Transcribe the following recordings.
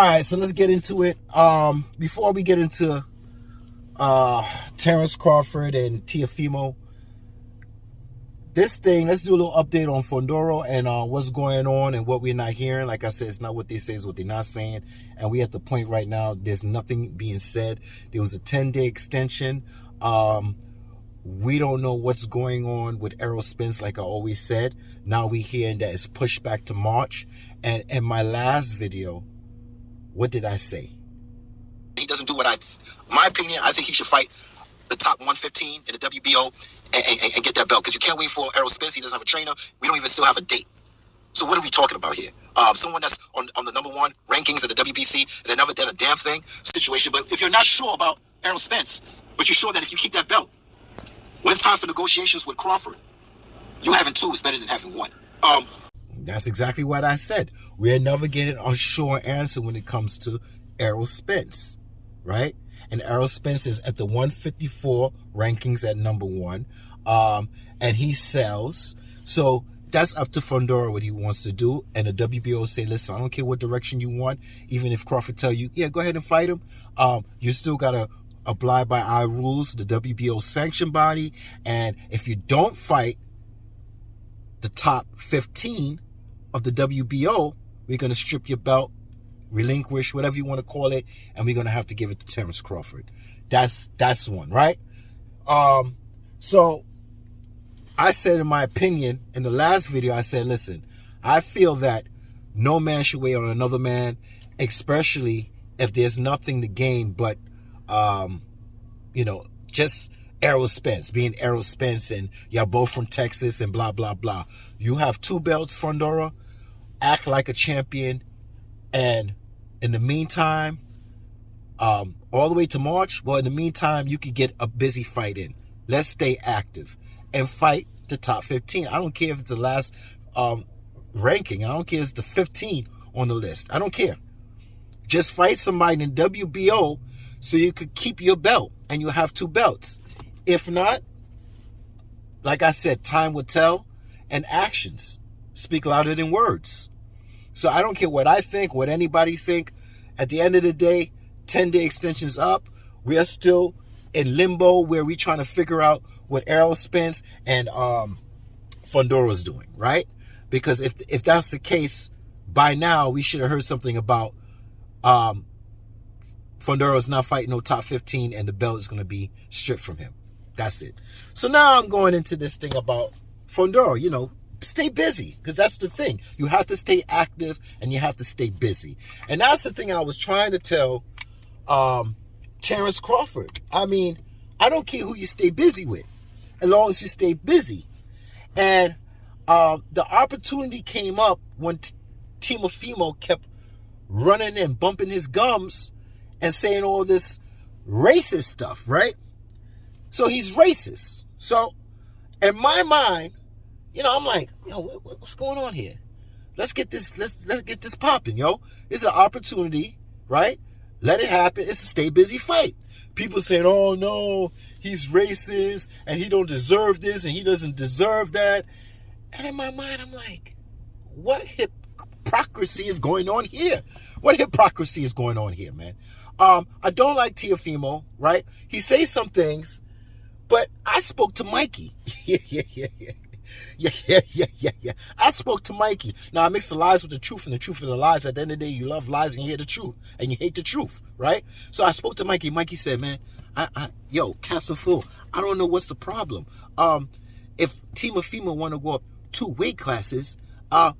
All right, so let's get into it. Before we get into Terence, Crawford, and Teofimo, this thing, let's do a little update on Fondoro and what's going on and what we're not hearing. Like I said, it's not what they say, it's what they're not saying. And we at the point right now, there's nothing being said. There was a 10-day extension. We don't know what's going on with Errol Spence, like I always said. Now we're hearing that it's pushed back to March. And in my last video, what did I say? He doesn't do what my opinion, I think he should fight the top 115 in the WBO and get that belt. Because you can't wait for Errol Spence. He doesn't have a trainer. We don't even still have a date. So what are we talking about here? Someone that's on the number one rankings of the WBC that never did a damn thing situation. But if you're not sure about Errol Spence, but you're sure that if you keep that belt, when it's time for negotiations with Crawford, you having two is better than having one. That's exactly what I said. We're never getting a sure answer when it comes to Errol Spence, right? And Errol Spence is at the 154 rankings at number one, and he sells. So that's up to Fondoro what he wants to do. And the WBO say, listen, I don't care what direction you want. Even if Crawford tell you, yeah, go ahead and fight him, you still got to abide by our rules, the WBO sanction body. And if you don't fight the top 15 of the WBO, we're going to strip your belt, relinquish, whatever you want to call it, and we're going to have to give it to Terence Crawford. That's one, right? So I said in my opinion, in the last video, I said, listen, I feel that no man should wait on another man, especially if there's nothing to gain but, just Errol Spence, being Errol Spence, and y'all both from Texas and blah, blah, blah. You have two belts, Fondoro. Act like a champion. And in the meantime, all the way to March, well, in the meantime, you could get a busy fight in. Let's stay active and fight the top 15. I don't care if it's the last ranking. I don't care if it's the 15 on the list. I don't care. Just fight somebody in WBO so you could keep your belt and you have two belts. If not, like I said, time will tell, and actions speak louder than words. So I don't care what I think, what anybody think. At the end of the day, 10-day extension's up. We are still in limbo where we're trying to figure out what Errol Spence and Fondoro's doing, right? Because if that's the case, by now we should have heard something about Fondoro's not fighting no top 15 and the belt is going to be stripped from him. That's it. So now I'm going into this thing about Fondoro, stay busy, because that's the thing. You have to stay active and you have to stay busy. And that's the thing I was trying to tell Terence Crawford. I mean, I don't care who you stay busy with, as long as you stay busy. And the opportunity came up when Teofimo kept running and bumping his gums and saying all this racist stuff, right? So he's racist. So in my mind, I'm like, what's going on here? Let's get this popping, yo. It's an opportunity, right? Let it happen. It's a stay busy fight. People saying, oh no, he's racist and he don't deserve this and he doesn't deserve that. And in my mind, I'm like, what hypocrisy is going on here? What hypocrisy is going on here, man? I don't like Teofimo, right? He says some things, but I spoke to Mikey. Yeah. I spoke to Mikey. Now, I mix the lies with the truth and the truth with the lies. At the end of the day, you love lies and you hear the truth. And you hate the truth, right? So I spoke to Mikey. Mikey said, man, Capsule Full, I don't know what's the problem. If Teofimo want to go up 2 weight classes, I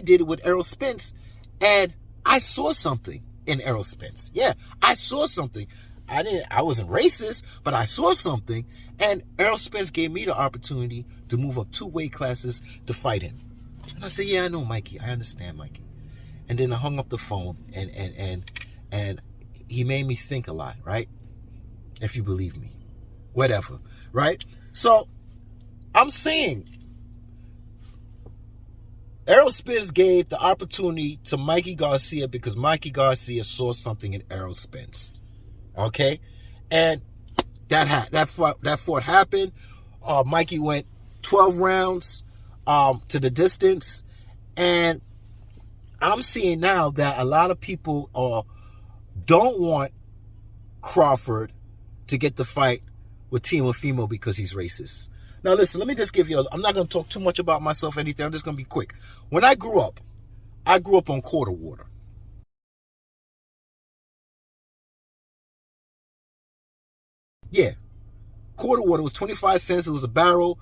did it with Errol Spence, and I saw something in Errol Spence. Yeah, I saw something. I wasn't racist, but I saw something, and Errol Spence gave me the opportunity to move up 2 weight classes to fight him. And I said, yeah, I know, Mikey. I understand, Mikey. And then I hung up the phone, and he made me think a lot, right? If you believe me. Whatever, right? So I'm saying Errol Spence gave the opportunity to Mikey Garcia because Mikey Garcia saw something in Errol Spence. Okay, and that fought happened. Mikey went 12 rounds to the distance, and I'm seeing now that a lot of people don't want Crawford to get the fight with Teofimo because he's racist. Now listen, let me just give you I'm not going to talk too much about myself or anything. I'm just going to be quick. When I grew up on quarter water. Yeah. Quarter water was 25 cents. It was a barrel,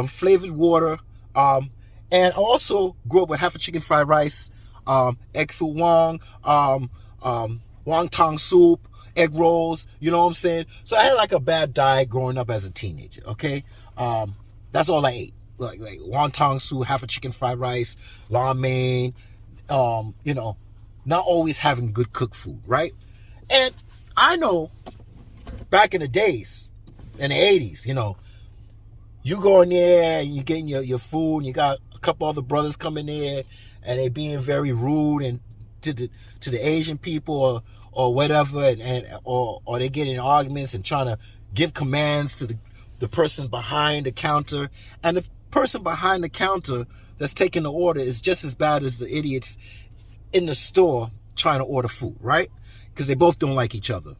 flavored water. And I also grew up with half a chicken fried rice, egg foo wong, wonton soup, egg rolls, you know what I'm saying? So I had like a bad diet growing up as a teenager, okay? That's all I ate. Like wonton soup, half a chicken fried rice, lo mein, you know, not always having good cooked food, right? And I know back in the days, in the 80s, you know, you go in there and you're getting your food, and you got a couple other brothers coming there, and they being very rude and to the Asian people or whatever, or they get in arguments and trying to give commands to the person behind the counter, and the person behind the counter that's taking the order is just as bad as the idiots in the store trying to order food, right? Because they both don't like each other,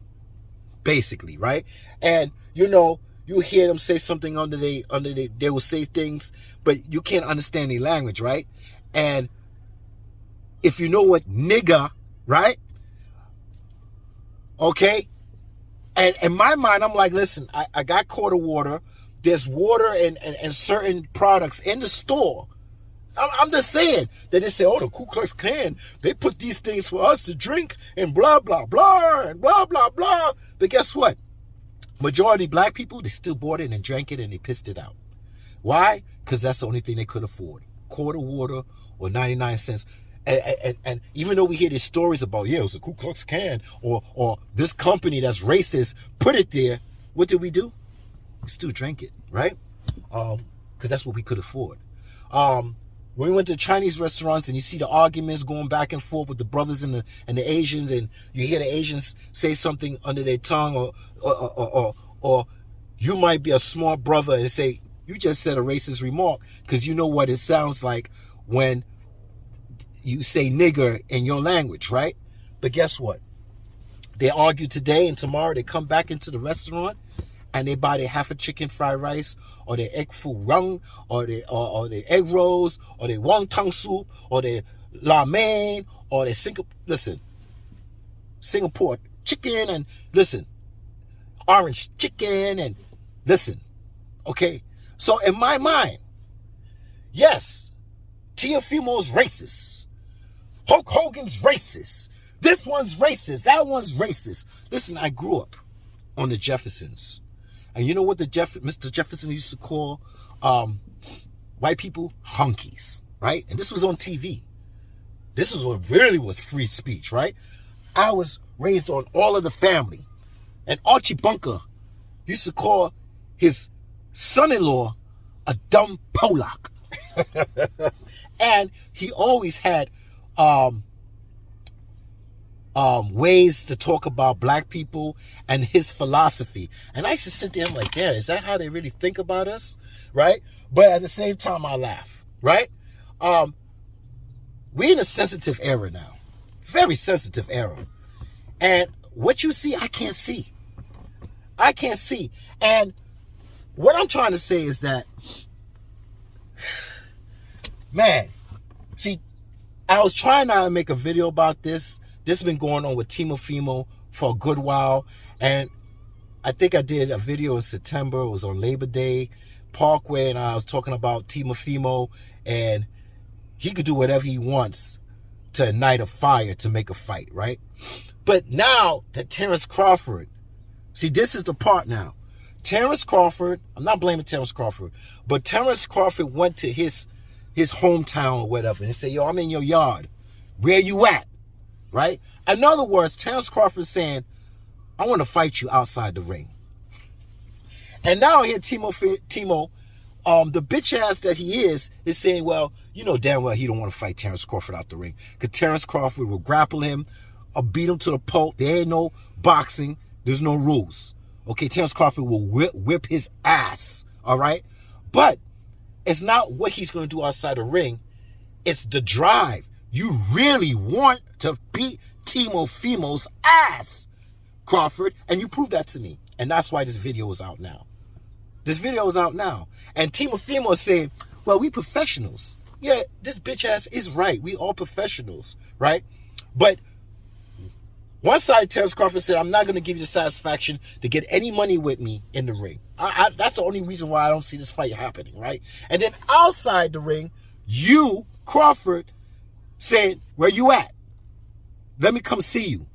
basically, right? And you know, you hear them say something they will say things, but you can't understand their language, right? And if you know what nigga, right? Okay? And in my mind, I'm like, listen, I got quarter water. There's water and certain products in the store. I'm just saying that they say, oh, the Ku Klux Klan, they put these things for us to drink and blah, blah, blah, and blah, blah, blah. But guess what? Majority black people, they still bought it and drank it and they pissed it out. Why? Because that's the only thing they could afford. Quarter water or 99 cents. And even though we hear these stories about, yeah, it was a Ku Klux Klan or this company that's racist put it there, what did we do? We still drank it, right? Because that's what we could afford. When we went to Chinese restaurants and you see the arguments going back and forth with the brothers and the Asians, and you hear the Asians say something under their tongue, or you might be a smart brother and say, you just said a racist remark, because you know what it sounds like when you say nigger in your language, right? But guess what? They argue today, and tomorrow they come back into the restaurant and they buy their half a chicken fried rice, or their egg foo rung, or their egg rolls, or their wonton soup, or their lo mein, or their Singapore chicken, and listen, orange chicken, and listen, okay? So in my mind, yes, Teofimo's racist. Hulk Hogan's racist. This one's racist. That one's racist. Listen, I grew up on the Jeffersons. And you know what Mr. Jefferson used to call white people? Hunkies, right? And this was on TV. This is what really was free speech, right? I was raised on All of the Family. And Archie Bunker used to call his son-in-law a dumb Pollock. And he always had ways to talk about black people and his philosophy. And I used to sit there and I'm like, yeah, is that how they really think about us? Right? But at the same time, I laugh. Right? We're in a sensitive era now. Very sensitive era. And what you see, I can't see. I can't see. And what I'm trying to say is that, man, see, I was trying now to make a video about this. This has been going on with Teofimo for a good while. And I think I did a video in September. It was on Labor Day Parkway. And I was talking about Teofimo. And he could do whatever he wants to ignite a fire to make a fight, right? But now that Terence Crawford, see, this is the part now. Terence Crawford, I'm not blaming Terence Crawford, but Terence Crawford went to his hometown or whatever and said, yo, I'm in your yard. Where you at? Right? In other words, Terence Crawford saying, I want to fight you outside the ring. And now here Timo, the bitch ass that he is saying, well, you know damn well he don't want to fight Terence Crawford out the ring. Because Terence Crawford will grapple him or beat him to the pulp. There ain't no boxing. There's no rules. Okay, Terence Crawford will whip his ass. All right? But it's not what he's going to do outside the ring. It's the drive. You really want to beat Teofimo's ass, Crawford, and you prove that to me. And that's why this video is out now. This video is out now. And Teofimo is saying, well, we professionals. Yeah, this bitch ass is right. We all professionals, right? But one side, Terence Crawford said, I'm not going to give you the satisfaction to get any money with me in the ring. That's the only reason why I don't see this fight happening, right? And then outside the ring, you, Crawford, saying, where you at? Let me come see you.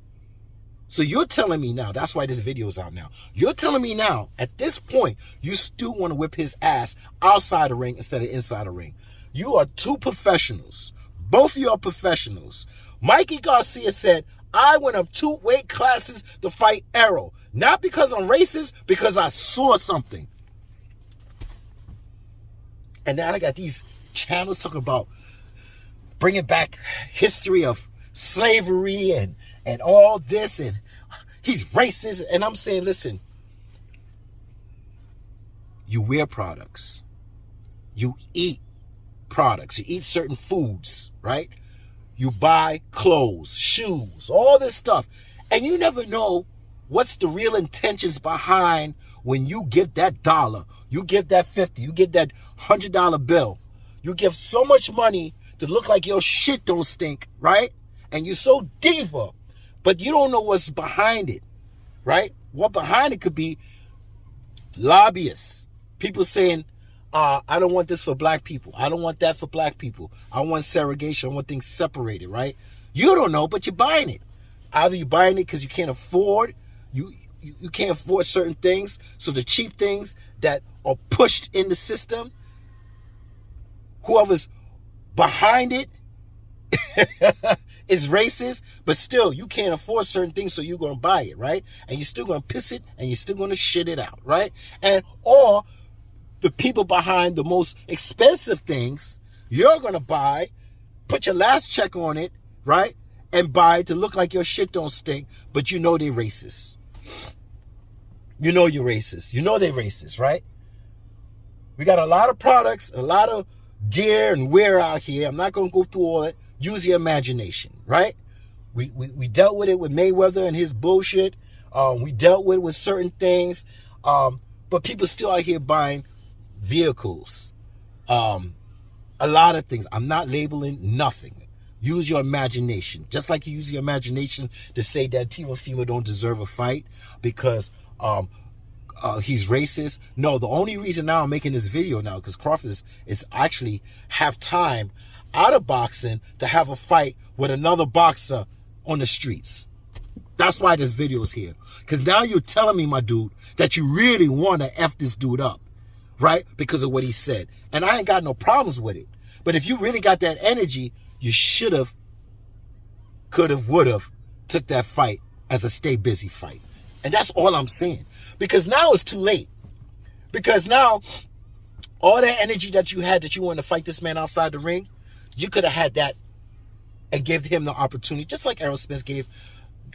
So you're telling me now, that's why this video is out now. You're telling me now, at this point, you still want to whip his ass outside the ring instead of inside the ring. You are two professionals. Both of you are professionals. Mikey Garcia said, I went up 2 weight classes to fight Errol. Not because I'm racist, because I saw something. And now I got these channels talking about bringing back history of slavery and all this, and he's racist. And I'm saying, listen, you wear products. You eat products. You eat certain foods, right? You buy clothes, shoes, all this stuff. And you never know what's the real intentions behind when you give that dollar, you give that 50, you give that $100 bill. You give so much money to look like your shit don't stink, right? And you're so diva, but you don't know what's behind it, right? What behind it could be lobbyists. People saying, I don't want this for black people. I don't want that for black people. I want segregation. I want things separated, right? You don't know, but you're buying it. Either you're buying it because you can't afford, you can't afford certain things. So the cheap things that are pushed in the system, whoever's behind it is racist, but still you can't afford certain things, so you're going to buy it, right? And you're still going to piss it and you're still going to shit it out, right? And or the people behind the most expensive things, you're going to buy, put your last check on it, right? And buy to look like your shit don't stink, but you know they're racist. You know you're racist. You know they're racist, right? We got a lot of products, a lot of gear and wear out here. I'm not going to go through all it. Use your imagination, right? We dealt with it with Mayweather and his bullshit. We dealt with certain things. But people still out here buying vehicles, a lot of things. I'm not labeling nothing. Use your imagination, just like you use your imagination to say that Teofimo don't deserve a fight because he's racist. No, the only reason now I'm making this video now because Crawford is actually have time out of boxing to have a fight with another boxer on the streets. That's why this video is here, because now you're telling me, my dude, that you really want to F this dude up, right? Because of what he said. And I ain't got no problems with it. But if you really got that energy, you should have, could have, would have took that fight as a stay busy fight. And that's all I'm saying. Because now it's too late. Because now all that energy that you had that you wanted to fight this man outside the ring, you could have had that and give him the opportunity, just like Errol Spence gave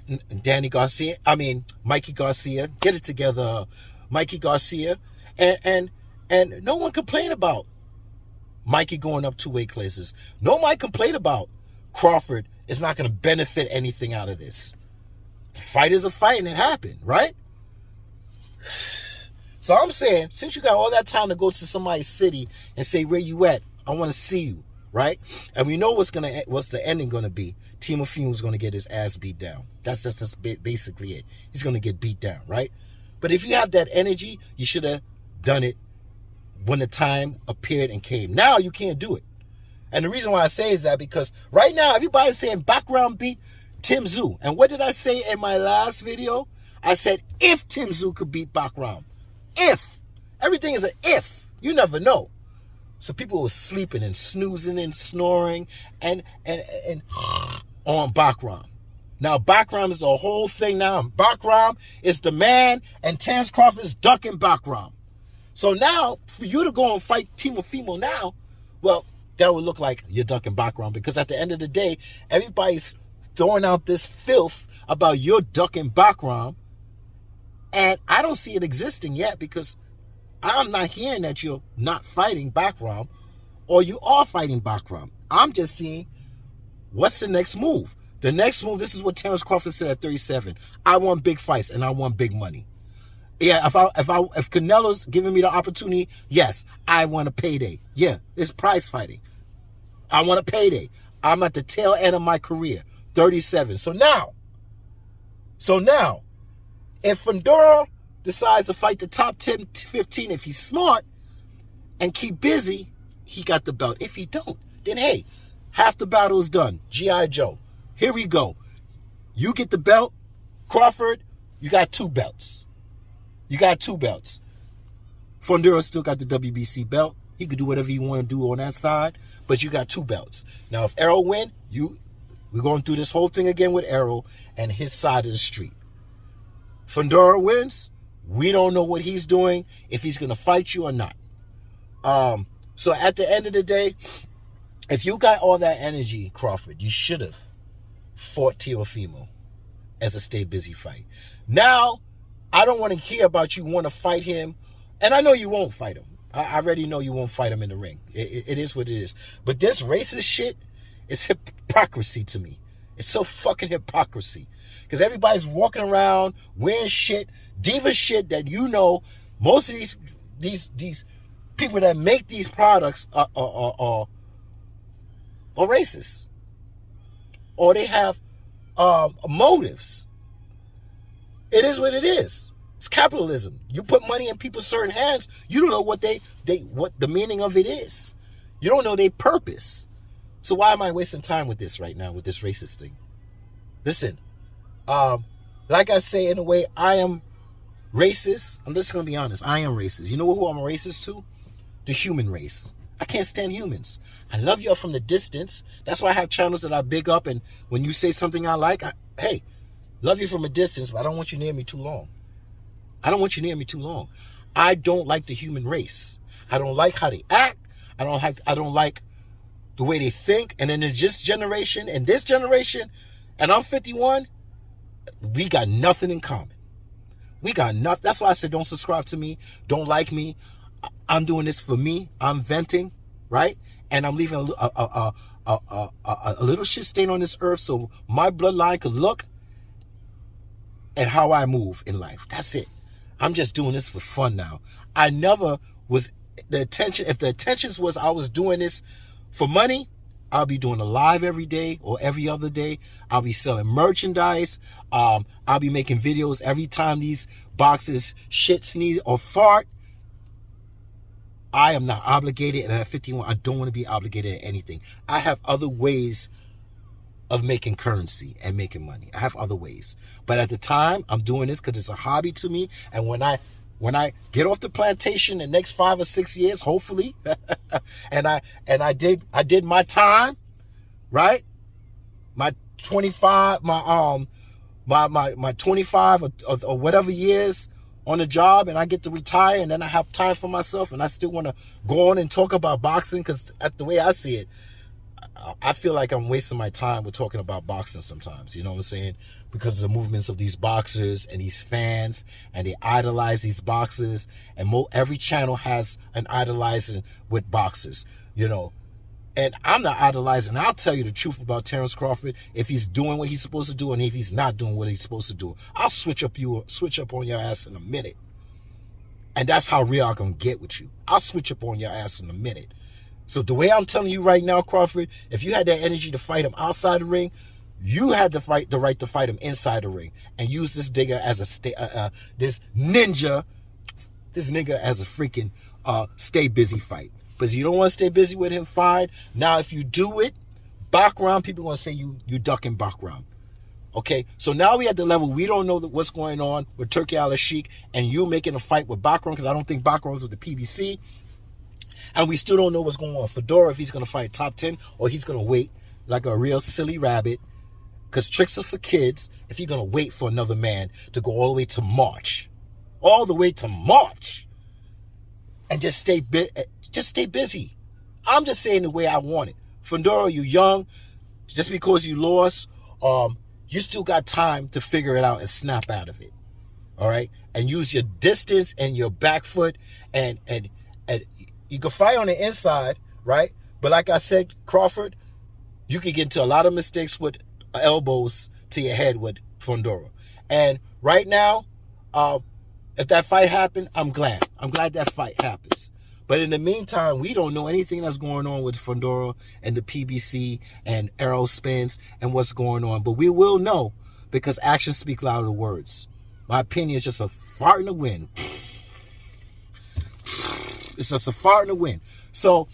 Mikey Garcia. Get it together, Mikey Garcia. And no one complained about Mikey going up 2 weight classes. Nobody complained about Crawford is not going to benefit anything out of this. The fight is a fight and it happened, right? So I'm saying, since you got all that time to go to somebody's city and say, where you at? I want to see you, right? And we know what's the ending going to be. Teofimo's going to get his ass beat down. That's basically it. He's going to get beat down, right? But if you have that energy, you should have done it when the time appeared and came. Now you can't do it. And the reason why I say is that because right now everybody's saying background beat Tim Tszyu. And what did I say in my last video? I said if Tim Tszyu could beat background. If. Everything is an if. You never know. So people were sleeping and snoozing and snoring and on background. Now background is the whole thing now. And background is the man and Terence Crawford is ducking background. So now, for you to go and fight Teofimo now, well, that would look like you're ducking background because at the end of the day, everybody's throwing out this filth about your ducking background, and I don't see it existing yet because I'm not hearing that you're not fighting background or you are fighting background. I'm just seeing what's the next move? The next move, this is what Terence Crawford said at 37. I want big fights and I want big money. Yeah, if Canelo's giving me the opportunity, yes, I want a payday. Yeah, it's prize fighting. I want a payday. I'm at the tail end of my career, 37. So now, if Fundora decides to fight the top 10, 15, if he's smart and keep busy, he got the belt. If he don't, then hey, half the battle is done. G.I. Joe. Here we go. You get the belt. Crawford, you got 2 belts. You got 2 belts. Fundora still got the WBC belt. He could do whatever he want to do on that side, but you got 2 belts. Now, if Errol win, we're going through this whole thing again with Errol and his side of the street. Fundora wins. We don't know what he's doing, if he's going to fight you or not. So at the end of the day, if you got all that energy, Crawford, you should have fought Teofimo as a stay busy fight. Now, I don't want to hear about you want to fight him, and I know you won't fight him. I already know you won't fight him in the ring. It is what it is. But this racist shit is hypocrisy to me. It's so fucking hypocrisy. Because everybody's walking around wearing shit, diva shit that you know most of these people that make these products are racist. Or they have motives. It is what it is. It's capitalism. You put money in people's certain hands, you don't know what what the meaning of it is. You don't know their purpose. So why am I wasting time with this right now, with this racist thing? Listen, like I say, in a way, I am racist. I'm just going to be honest. I am racist. You know who I'm a racist to? The human race. I can't stand humans. I love y'all from the distance. That's why I have channels that I big up, and when you say something I like, hey, love you from a distance, but I don't want you near me too long. I don't want you near me too long. I don't like the human race. I don't like how they act. I don't like the way they think. And in this generation, and I'm 51, we got nothing in common. We got nothing. That's why I said don't subscribe to me. Don't like me. I'm doing this for me. I'm venting, right? And I'm leaving a little shit stain on this earth so my bloodline could look at how I move in life. That's it. I'm just doing this for fun now. I never was the intention. If the intentions was I was doing this for money, I'll be doing a live every day or every other day. I'll be selling merchandise. I'll be making videos every time these boxes shit, sneeze, or fart. I am not obligated, and at 51, I don't want to be obligated to anything. I have other ways of making currency and making money. I have other ways. But at the time, I'm doing this because it's a hobby to me. And when I get off the plantation in the next 5 or 6 years, hopefully, and I did my time, right? My 25, my 25 or whatever years on the job, and I get to retire, and then I have time for myself, and I still want to go on and talk about boxing, because the way I see it, I feel like I'm wasting my time with talking about boxing sometimes, you know what I'm saying? Because of the movements of these boxers and these fans, and they idolize these boxers, and every channel has an idolizing with boxers, you know. And I'm not idolizing. I'll tell you the truth about Terence Crawford. If he's doing what he's supposed to do, and if he's not doing what he's supposed to do, I'll switch up on your ass in a minute. And that's how real I'm gonna get with you. I'll switch up on your ass in a minute. So the way I'm telling you right now, Crawford, if you had that energy to fight him outside the ring, you had the right to fight him inside the ring, and use this nigga as this nigga as a freaking stay busy fight. Because you don't want to stay busy with him, fine. Now, if you do it, background, people are going to say you ducking background. Okay? So now we at the level, we don't know what's going on with Turkey Al-Sheikh, and you making a fight with background, because I don't think background's with the PBC. And we still don't know what's going on with Fedora, if he's going to fight top 10, or he's going to wait like a real silly rabbit. Because tricks are for kids, if you're going to wait for another man to go all the way to March. All the way to March. And just stay busy. I'm just saying the way I want it. Fundora, you young. Just because you lost, you still got time to figure it out and snap out of it. All right? And use your distance and your back foot. And you can fight on the inside, right? But like I said, Crawford, you could get into a lot of mistakes with elbows to your head with Fundora. And right now, if that fight happened, I'm glad. I'm glad that fight happens. But in the meantime, we don't know anything that's going on with Fundora and the PBC and Errol Spence and what's going on. But we will know because actions speak louder than words. My opinion is just a fart in the wind. It's just a fart in the wind. So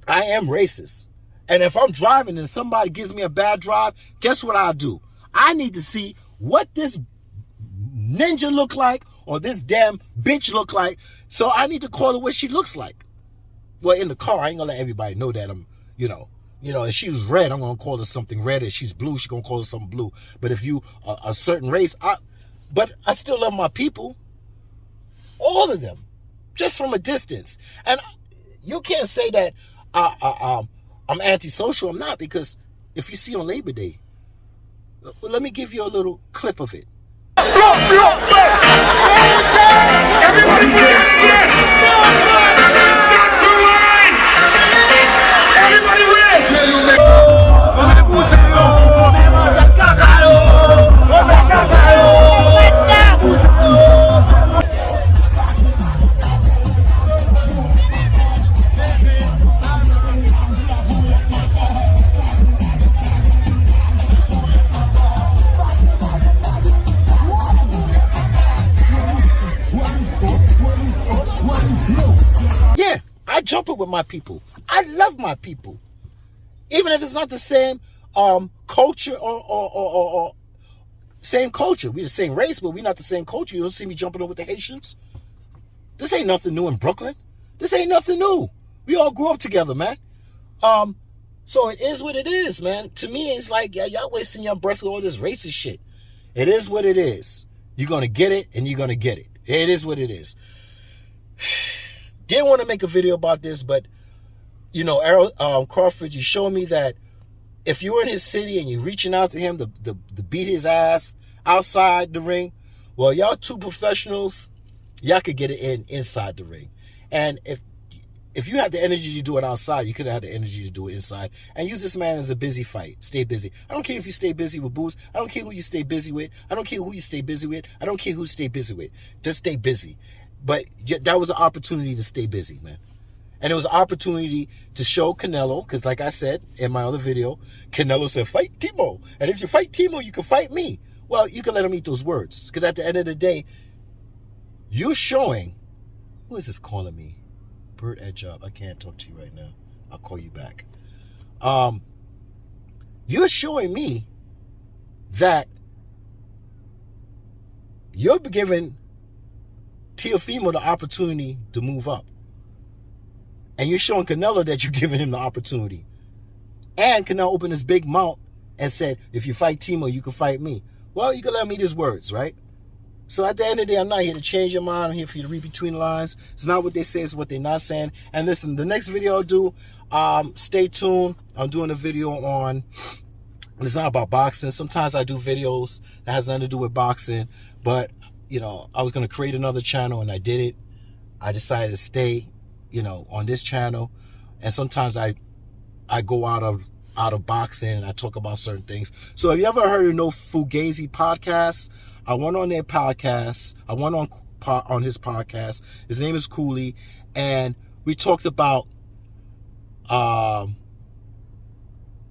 I am racist. And if I'm driving and somebody gives me a bad drive, guess what I'll do? I need to see what this ninja look like or this damn bitch look like. So I need to call her what she looks like. Well, in the car, I ain't gonna let everybody know that I'm, if she's red, I'm gonna call her something red. If she's blue, she's gonna call her something blue. But if you a certain race, but I still love my people. All of them. Just from a distance. And you can't say that I'm antisocial. I'm not, because if you see on Labor Day, let me give you a little clip of it. Everybody put your hands in! Stop to line! Everybody win! Yeah, I jump it with my people. I love my people. Even if it's not the same culture or same culture. We're the same race, but we're not the same culture. You don't see me jumping in with the Haitians. This ain't nothing new in Brooklyn. This ain't nothing new. We all grew up together, man. So it is what it is, man. To me, it's like, y'all wasting your breath with all this racist shit. It is what it is. You're going to get it, and you're going to get it. It is what it is. Didn't want to make a video about this, but, Crawford, you showed me that if you're in his city and you're reaching out to him to beat his ass outside the ring, well, y'all two professionals, y'all could get it inside the ring. And if you have the energy to do it outside, you could have had the energy to do it inside. And use this man as a busy fight. Stay busy. I don't care if you stay busy with booze. I don't care who you stay busy with. I don't care who you stay busy with. I don't care who you stay busy with. Just stay busy. But that was an opportunity to stay busy, man. And it was an opportunity to show Canelo, because like I said in my other video, Canelo said, fight Timo. And if you fight Timo, you can fight me. Well, you can let him eat those words. Because at the end of the day, you're showing... Who is this calling me? Bert at job. I can't talk to you right now. I'll call you back. You're showing me that you're giving Teofimo the opportunity to move up. And you're showing Canelo that you're giving him the opportunity. And Canelo opened his big mouth and said, if you fight Timo, you can fight me. Well, you can let me eat his words, right? So at the end of the day, I'm not here to change your mind. I'm here for you to read between the lines. It's not what they say, it's what they're not saying. And listen, the next video I'll do, stay tuned. I'm doing a video on, it's not about boxing. Sometimes I do videos that has nothing to do with boxing. But, I was going to create another channel and I did it. I decided to stay, on this channel. And sometimes I go out of boxing and I talk about certain things. So have you ever heard of No Fugazi podcast? I went on their podcast. I went on his podcast. His name is Cooley. And we talked about, what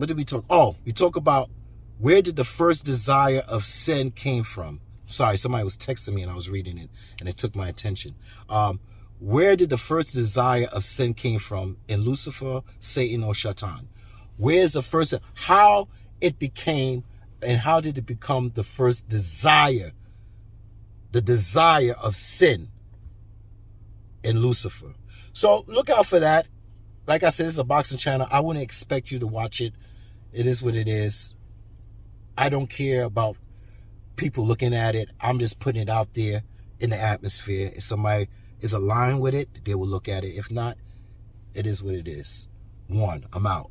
did we talk? Oh, we talked about where did the first desire of sin came from. Sorry, somebody was texting me and I was reading it and it took my attention. Where did the first desire of sin came from in Lucifer, Satan, or Shaitan? Where's the first, how it became, and how did it become the first desire, the desire of sin in Lucifer? So look out for that. Like I said, it's a boxing channel. I wouldn't expect you to watch it. It is what it is. I don't care about people looking at it. I'm just putting it out there in the atmosphere. If somebody is aligned with it, they will look at it. If not, it is what it is. I'm out.